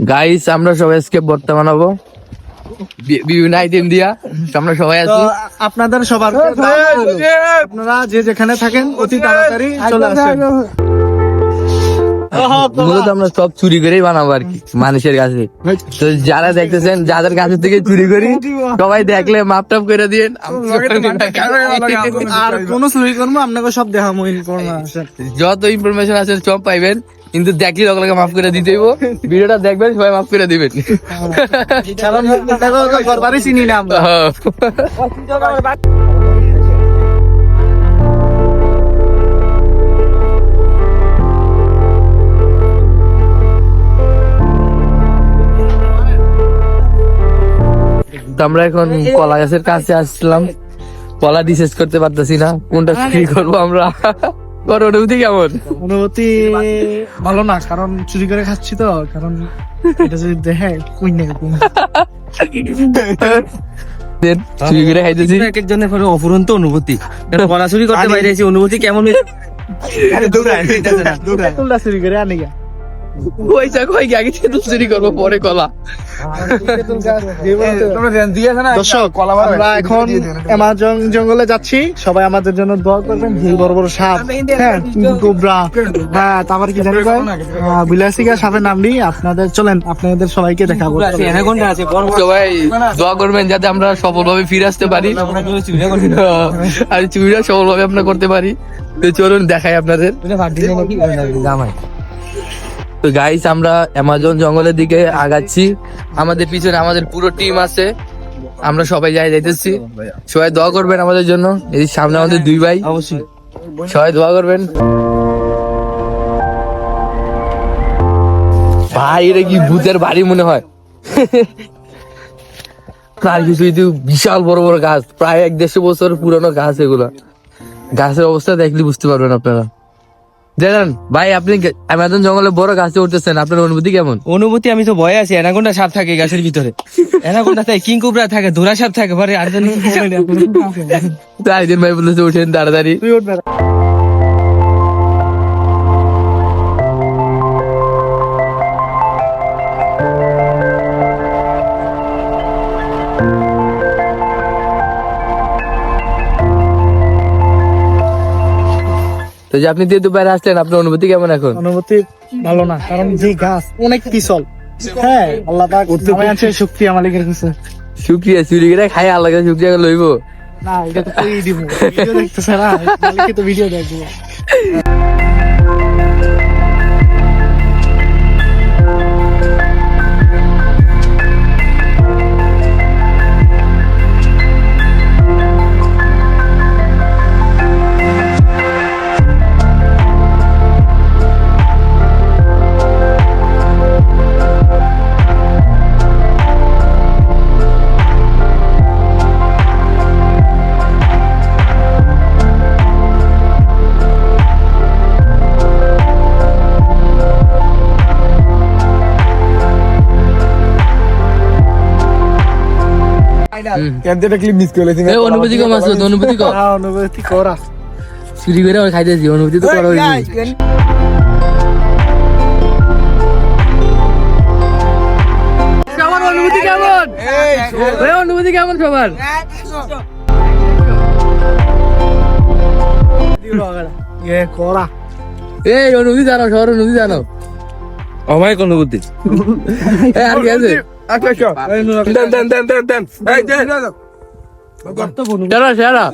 Guys আমরা সবাই আজকে ভর্তা বানাবো বিভিন্ন আইটেম দিয়া। আমরা সবাই আছি, আপনাদের সবার আপনারা যে যেখানে থাকেন অতি তাড়াতাড়ি চলে আসেন। মূলত আমরা সব চুরি করেই বানাবো আর কি মানুষের কাছে। তো যারা দেখতেছেন যাদের কাছে থেকে চুরি করি সবাই দেখলে মাপ টাপ করে দিয়েন। আর কোন চুরি করবো আপনাকে সব দেখাবো। যত ইনফরমেশন আছে সব পাইবেন, কিন্তু দেখলি লগে লগে মাফ করে দিতে হইব। ভিডিওটা দেখবেন সবাই মাফ করে দিবেন। ঘরবাড়ি চিনি না আমরা। তো আমরা এখন কলা গাছের কাছে আসলাম, কলা ডিসাইড করতে পারতেছি না কোনটা কি করবো আমরা। তোর অনুভূতি কেমন? অনুভূতি ভালো না, কারণ চুরি করে খাচ্ছি তো। কারণ এটা যদি দেখে কই নেই চুরি করে খাইতেছি। এক একজনের পরে অফুরন্ত অনুভূতি। কলা চুরি করতে বাইরে এসে অনুভূতি কেমন? চুরি করে আনি গা। পয়সা কই আগে তেঁতুল চুরি করবো পরে কলা। দর্শক আমরা এখন অ্যামাজন জঙ্গলে যাচ্ছি, সবাই আমাদের জন্য দোয়া করবেন। বড় বড় সাপ, হ্যাঁ কোবরা, হ্যাঁ তারপর কি জানি বিলাসিকা সাপের নাম নিয়ে আপনাদের চলেন আপনাদের সবাইকে দেখাবো। সবাই দোয়া করবেন যাতে আমরা সফলভাবে ফিরে আসতে পারি আর চুরিটা সফলভাবে আমরা করতে পারি। তো চলুন দেখাই আপনাদের। তো গাইস আমরা অ্যামাজন জঙ্গলের দিকে আগাচ্ছি, আমাদের পিছনে আমাদের পুরো টিম আছে, আমরা সবাই যাইতেছি। সবাই দোয়া করবেন আমাদের জন্য। এই সামনে আমাদের দুই ভাই, অবশ্যই সবাই দোয়া করবেন। ভাই এটা কি ভূতের বাড়ি মনে হয়। তার কিছু বিশাল বড় বড় গাছ, প্রায় 150 বছর পুরানো গাছ। এগুলা গাছের অবস্থা দেখলে বুঝতে পারবেন আপনারা। জানেন ভাই আপনি অ্যামাজন জঙ্গলে বড় গাছে উঠতেছেন, আপনার অনুভূতি কেমন? অনুভূতি, আমি তো ভয় আছি। অ্যানাকোন্ডা সাপ থাকে গাছের ভিতরে, অ্যানাকোন্ডা থাকে, কিং কোবরা থাকে, ধরা সাপ থাকে। পরে আর জানি তো আরেকজন ভাই বলেছে উঠেন তাড়াতাড়ি। তো যে আপনি যেহেতু বাইরে আসলেন, আপনার অনুভূতি কেমন এখন? অনুভূতি ভালো না, কারণ যে গাছ অনেক পিছল। হ্যাঁ আল্লাহ পাক আমায় আছে শুকরিয়া মালিকের কাছে। শুক্রিয়া চুরি করে খাই আল্লাহ কাছে শুক্রিয়া লইব না, এটা তো কই দিব। ভিডিও দেখতেছ না, মালিককে তো ভিডিও দেখবো। অনুভূতি কম আছে, অনুভূতি কম। অনুভূতি করা চুরি করে খাইতেছি, অনুভূতি তো করা হয়েছে। সবার অনুভূতি কেমন? অনুভূতি কেমন সবার? করা এই অনুভূতি জানো, সবার অনুভূতি জানো? অমায়িক অনুভূতি। আর কি আছে? দেন দেন দেন দেন দেন। সেরা সেরা